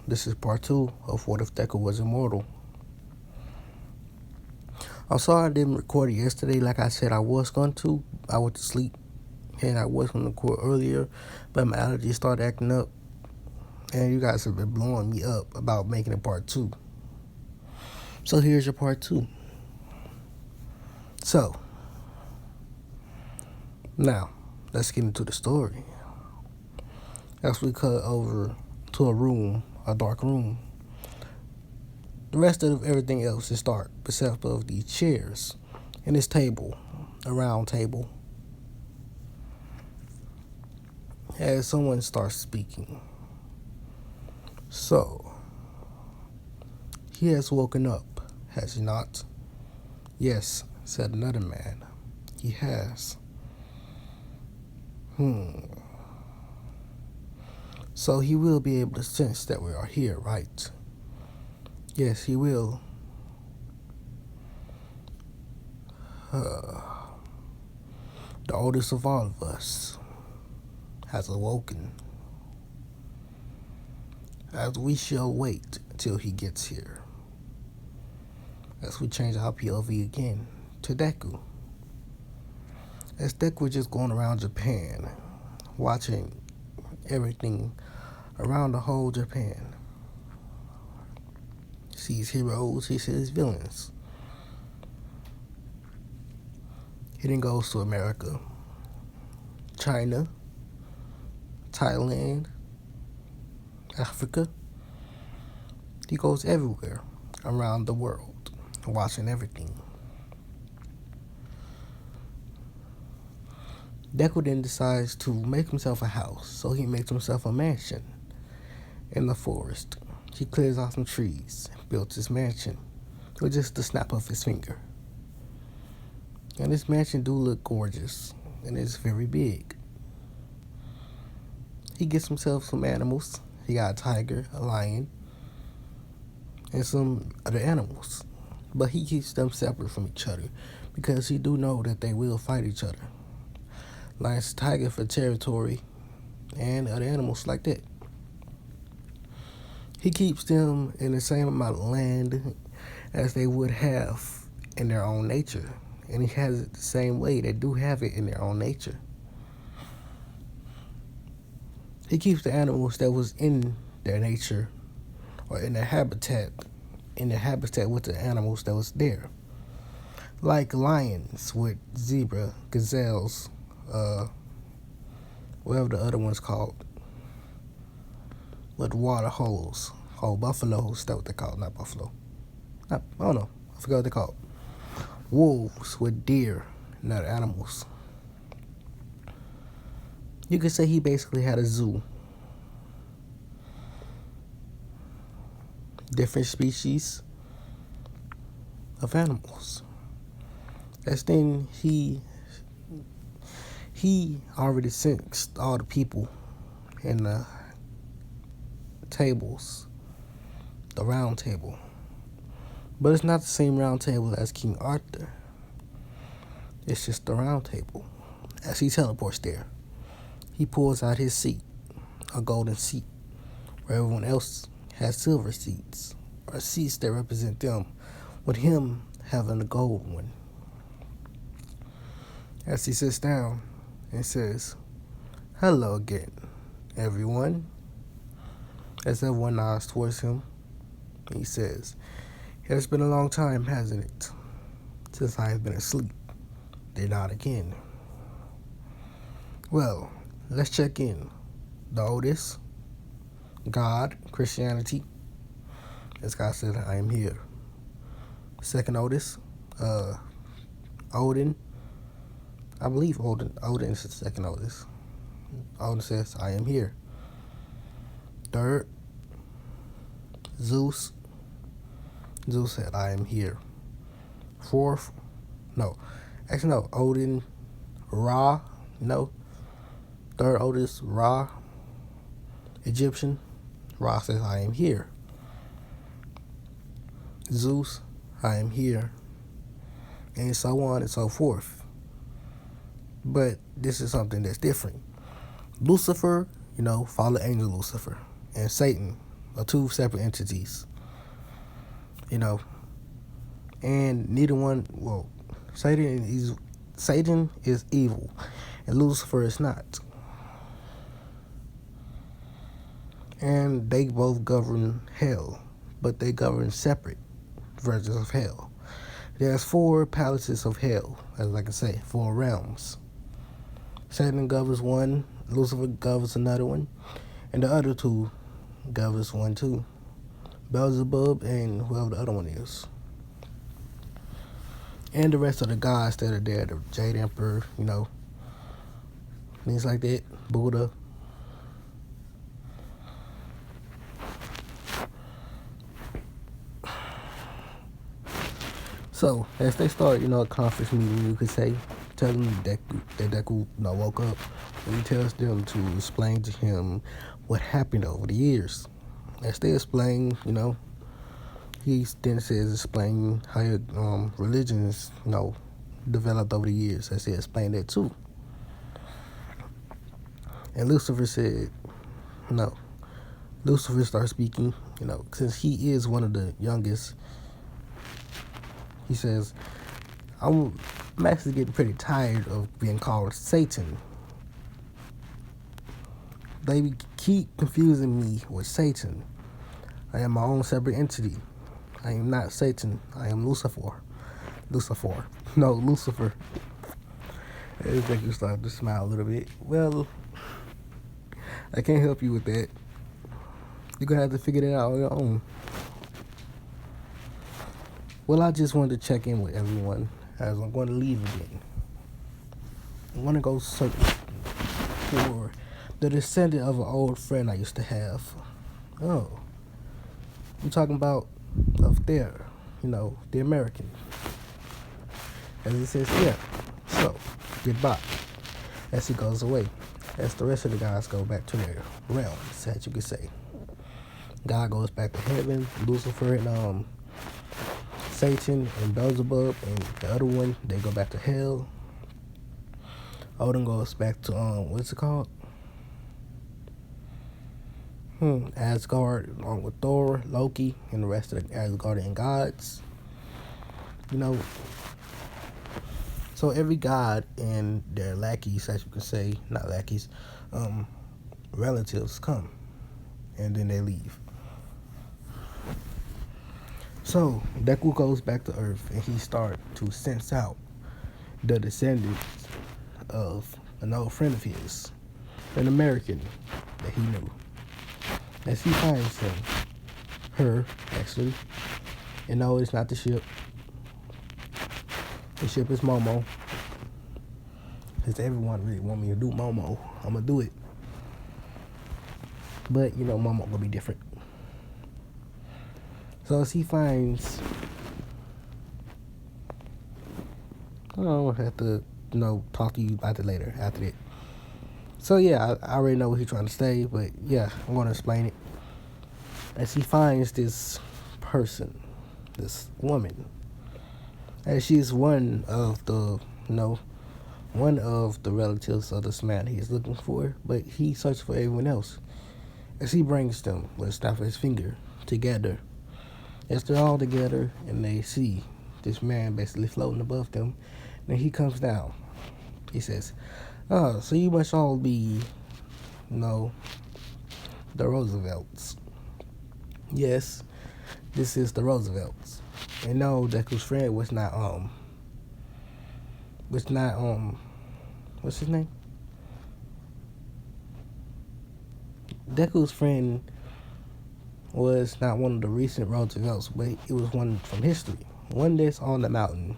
This is part 2 of What If Deku Was Immortal. I'm sorry I didn't record it yesterday like I said I was going to. I went to sleep and I was going to record earlier, but my allergies started acting up. And you guys have been blowing me up about making it part 2. So here's your part 2. So, now, let's get into the story. As we cut over to a dark room. The rest of everything else is dark, except of the chairs and this table, a round table. As someone starts speaking. So, he has woken up, has he not? Yes, said another man. He has. So he will be able to sense that we are here, right? Yes, he will. The oldest of all of us has awoken. As we shall wait till he gets here. As we change our POV again to Deku. As Deku just going around Japan, watching everything around the whole Japan. Sees heroes, he sees villains. He then goes to America, China, Thailand, Africa. He goes everywhere around the world, watching everything. Deku then decides to make himself a house, so he makes himself a mansion in the forest. He clears out some trees and builds his mansion with just the snap of his finger. And this mansion do look gorgeous, and it's very big. He gets himself some animals. He got a tiger, a lion, and some other animals. But he keeps them separate from each other because he do know that they will fight each other. Lions, tiger for territory, and other animals like that. He keeps them in the same amount of land as they would have in their own nature. And he has it the same way they do have it in their own nature. He keeps the animals that was in their nature or in their habitat with the animals that was there. Like lions with zebra, gazelles, whatever the other one's called. With water holes. Oh, buffaloes, that's what they call, not buffalo. I don't know. I forgot what they called. Wolves with deer and other animals. You could say he basically had a zoo. Different species of animals. As then he already sensed all the people in the tables, the round table. But it's not the same round table as King Arthur. It's just the round table. As he teleports there, he pulls out his seat, a golden seat, where everyone else has silver seats, or seats that represent them, with him having a gold one. As he sits down and says, "Hello again, everyone." As everyone nods towards him, he says, "It's been a long time, hasn't it, since I have been asleep?" They nod again. Well, let's check in. The oldest, God, Christianity. As God said, "I am here." Second oldest, Odin. I believe Odin is the second oldest. Odin says, "I am here." Third, Zeus. Zeus said, "I am here." Fourth, Odin, Ra, Third oldest, Ra, Egyptian. Ra says, "I am here." Zeus, "I am here." And so on and so forth. But this is something that's different. Lucifer, fallen angel Lucifer. And Satan, are two separate entities, you know, and neither one. Well, Satan is evil, and Lucifer is not, and they both govern hell, but they govern separate versions of hell. There's 4 palaces of hell, as I can say, 4 realms. Satan governs one, Lucifer governs another one, and the other 2 governs one too. Beelzebub and whoever the other one is. And the rest of the gods that are there, the Jade Emperor, you know, things like that, Buddha. So, as they start, a conference meeting, you could say, telling Deku, woke up, and he tells them to explain to him what happened over the years. As they explain, he then says explain how your religions, developed over the years. As he explained that too. And Lucifer said, no. Lucifer starts speaking, since he is one of the youngest. He says, I'm actually getting pretty tired of being called Satan. They keep confusing me with Satan. I am my own separate entity. I am not Satan. I am Lucifer. No, Lucifer. It makes you start to smile a little bit. Well, I can't help you with that. You're going to have to figure that out on your own. Well, I just wanted to check in with everyone as I'm going to leave again. I want to go search for the descendant of an old friend I used to have. Oh, I'm talking about up there, the American. As it says here. So, goodbye. As he goes away. As the rest of the guys go back to their realms, as you could say. God goes back to heaven. Lucifer and Satan and Beelzebub and the other one, they go back to hell. Odin goes back to what's it called? Asgard, along with Thor, Loki, and the rest of the Asgardian gods. So every god and their lackeys, as you can say, not lackeys, relatives come, and then they leave. So Deku goes back to Earth, and he starts to sense out the descendants of an old friend of his, an American that he knew. As he finds her, actually, and no, it's not the ship. The ship is Momo. Because everyone really want me to do Momo, I'm gonna do it. But Momo gonna be different. So as he finds, I'll have to, talk to you about it later, after that. So yeah, I already know what he's trying to say, but yeah, I'm going to explain it. As he finds this person, this woman, as she's one of the, one of the relatives of this man he's looking for, but he searches for everyone else. As he brings them, with a snap of his finger, together. As they're all together and they see this man basically floating above them, then he comes down. He says, oh, so you must all be, the Roosevelts. Yes, this is the Roosevelts. And no, Deku's friend was not, what's his name? Deku's friend was not one of the recent Roosevelts, but it was one from history. One that's on the mountain,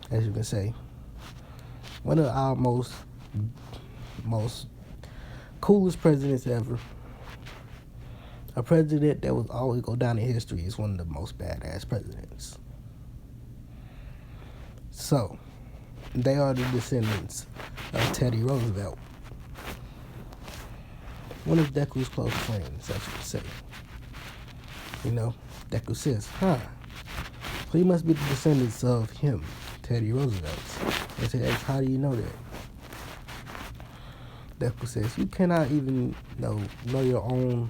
as you can say. One of our most coolest presidents ever. A president that will always go down in history is one of the most badass presidents. So, they are the descendants of Teddy Roosevelt. One of Deku's close friends, as you could say. Deku says, so he must be the descendants of him, Teddy Roosevelt. They say, how do you know that? Deku says, you cannot even know your own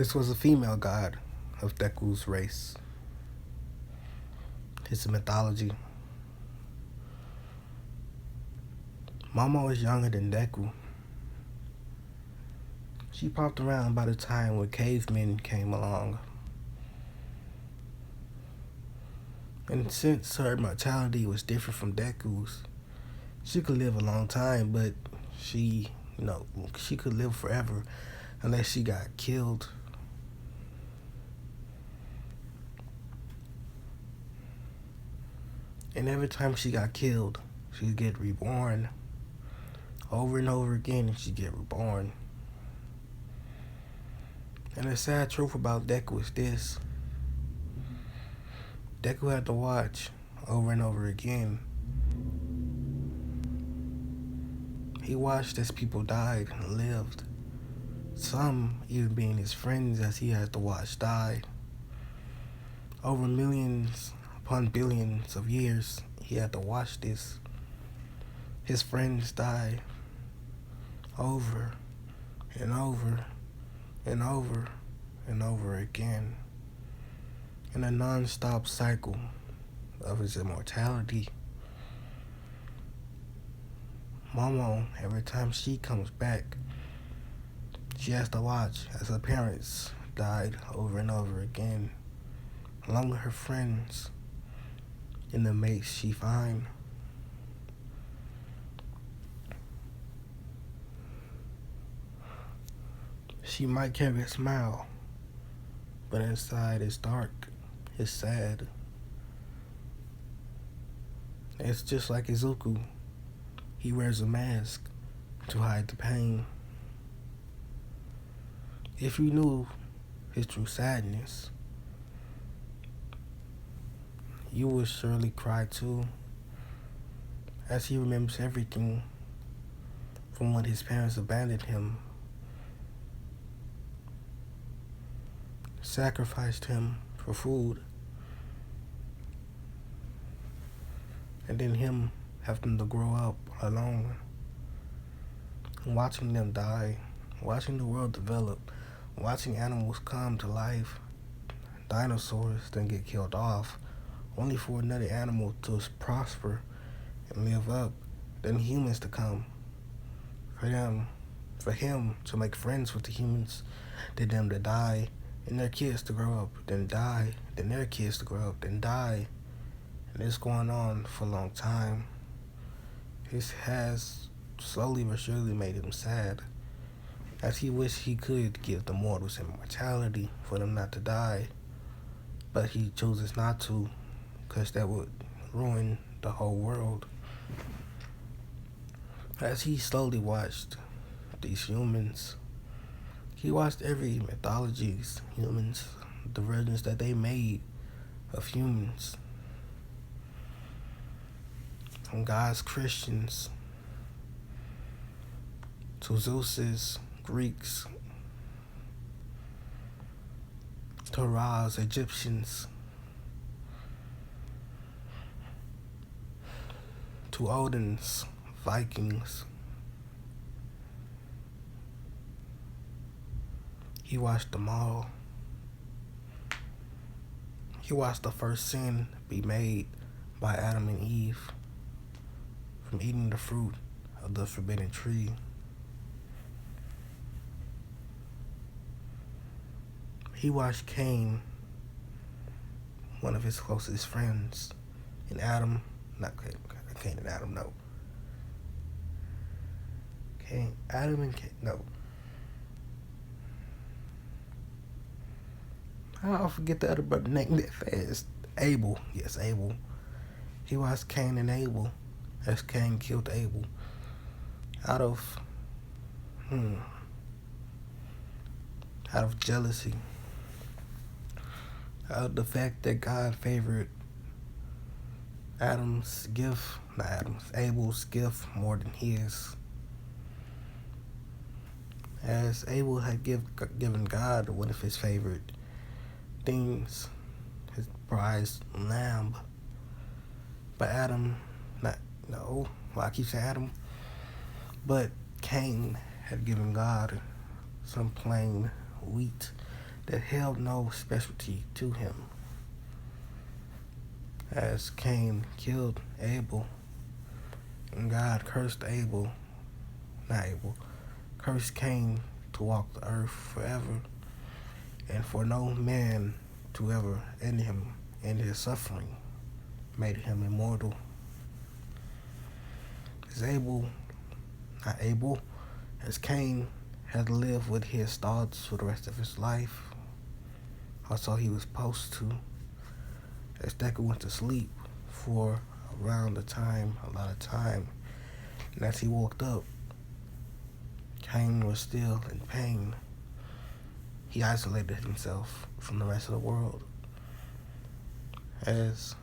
This was a female god of Deku's race. His mythology. Momo is younger than Deku. She popped around by the time when cavemen came along. And since her mortality was different from Deku's, she could live a long time, but she could live forever unless she got killed. And every time she got killed, she'd get reborn. Over and over again, and she'd get reborn. And the sad truth about Deku is this. Deku had to watch over and over again. He watched as people died and lived. Some even being his friends as he had to watch die. Over millions upon billions of years, he had to watch this. His friends die over and over and over and over again in a non-stop cycle of his immortality. Momo, every time she comes back, she has to watch as her parents died over and over again, along with her friends and the mates she find. She might carry a smile, but inside it's dark, it's sad. It's just like Izuku. He wears a mask to hide the pain. If you knew his true sadness, you would surely cry too, as he remembers everything from when his parents abandoned him, sacrificed him for food, and then him having to grow up alone, watching them die, watching the world develop, watching animals come to life, dinosaurs then get killed off, only for another animal to prosper and live up, then humans to come, for him to make friends with the humans, then them to die, and their kids to grow up, then die, then their kids to grow up, then die. And it's going on for a long time. This has slowly but surely made him sad, as he wished he could give the mortals immortality for them not to die, but he chooses not to, because that would ruin the whole world. As he slowly watched these humans, he watched every mythology's humans, the versions that they made of humans. From God's Christians to Zeus's Greeks to Ra's Egyptians to Odin's Vikings. He watched them all. He watched the first sin be made by Adam and Eve from eating the fruit of the forbidden tree. He watched Cain, one of his closest friends, and Adam, not Cain and Adam, no. Adam and Cain, no. I'll forget the other brother name that fast. Abel, yes, Abel. He watched Cain and Abel as Cain killed Abel out of jealousy, out of the fact that God favored Abel's gift more than his. As Abel had given God one of his favorite things, his prized lamb. But I keep saying Adam, but Cain had given God some plain wheat that held no specialty to him. As Cain killed Abel, and God cursed cursed Cain to walk the earth forever, and for no man to ever end him in his suffering, made him immortal. As Cain had to live with his thoughts for the rest of his life, also he was supposed to, as Deku went to sleep for a lot of time, and as he woke up, Cain was still in pain. He isolated himself from the rest of the world. As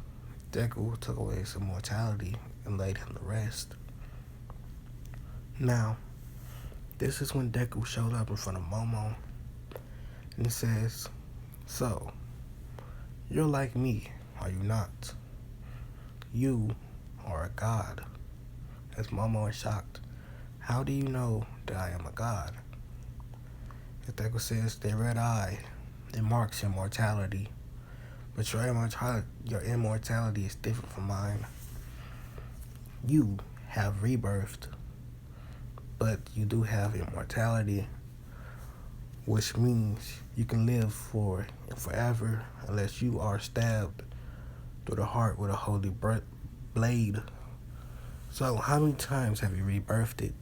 Deku took away his immortality and laid him to rest. Now, this is when Deku showed up in front of Momo, and he says, "So, you're like me, are you not? You are a god." As Momo is shocked, "How do you know that I am a god?" As Deku says, "The red eye, it marks your mortality, but your immortality is different from mine. You have rebirthed, but you do have immortality, which means you can live forever unless you are stabbed through the heart with a holy blade. So how many times have you rebirthed it?"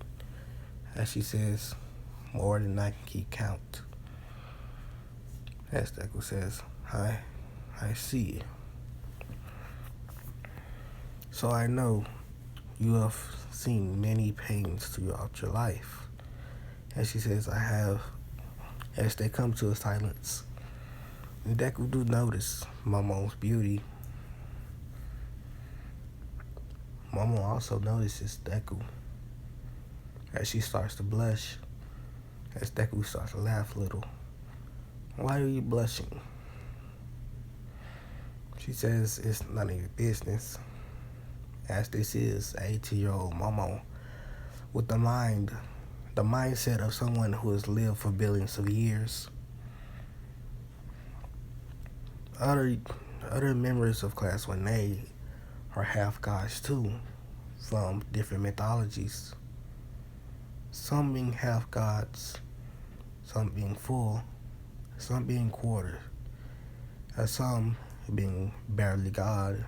As she says, "More than I can keep count." As Deku says, I see. "So I know you have seen many pains throughout your life." As she says, "I have." As they come to a silence, and Deku do notice Momo's beauty. Momo also notices Deku as she starts to blush, as Deku starts to laugh a little. "Why are you blushing?" She says, "It's none of your business," as this is a 18-year-old Momo with the mindset of someone who has lived for billions of years. Other members of Class 1A are half gods too, from different mythologies. Some being half gods, some being full, some being quarter, and some being barely God.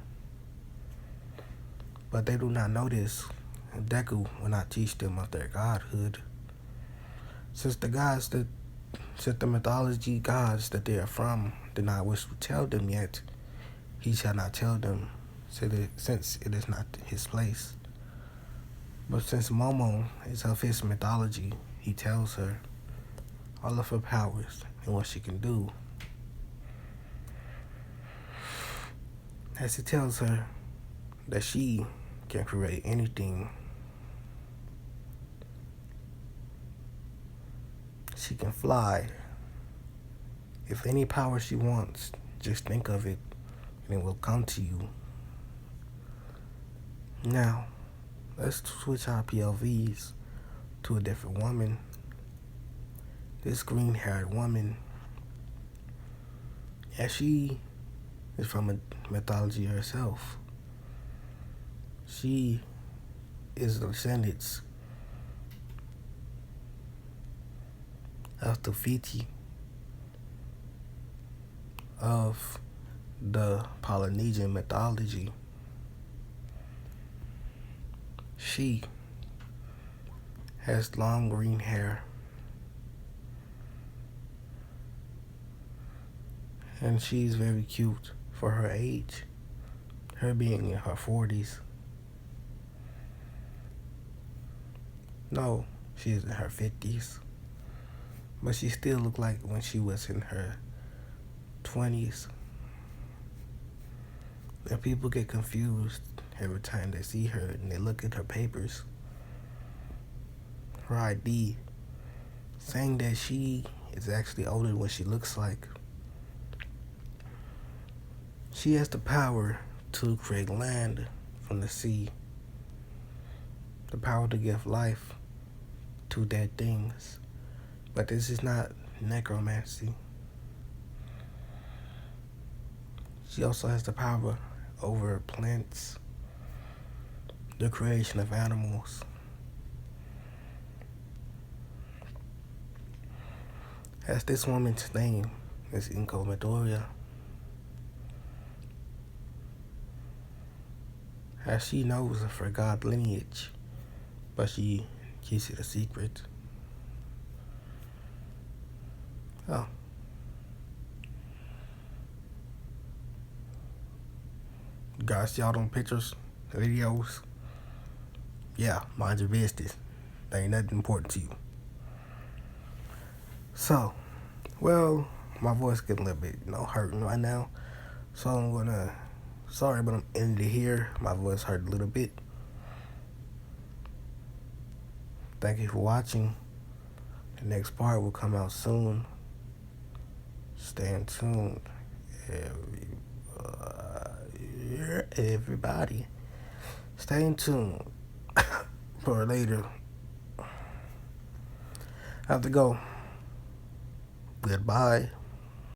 But they do not know this, and Deku will not teach them of their godhood. Since the mythology gods that they are from do not wish to tell them yet, he shall not tell them, since it is not his place. But since Momo is of his mythology, he tells her all of her powers and what she can do. As he tells her that she can create anything. She can fly. If any power she wants, just think of it and it will come to you. Now, let's switch our POVs to a different woman. This green-haired woman, as she is from a mythology herself. She is the descendants of the Fiti of the Polynesian mythology. She has long green hair, and she's very cute for her age, her being in her 40s. No, she is in her 50s, but she still looked like when she was in her 20s. And people get confused every time they see her and they look at her papers, her ID, saying that she is actually older than what she looks like. She has the power to create land from the sea, the power to give life to dead things. But this is not necromancy. She also has the power over plants, the creation of animals. As this woman's name is Inko Midoriya, as she knows of her god lineage, but she keeps it a secret. Oh. You guys see all them pictures, videos? Yeah, mind your business. That ain't nothing important to you. So, well, my voice getting a little bit, hurting right now. So I'm gonna, sorry, but I'm ending it here. My voice hurt a little bit. Thank you for watching. The next part will come out soon. Stay tuned, everybody. Stay tuned for later. I have to go. Goodbye.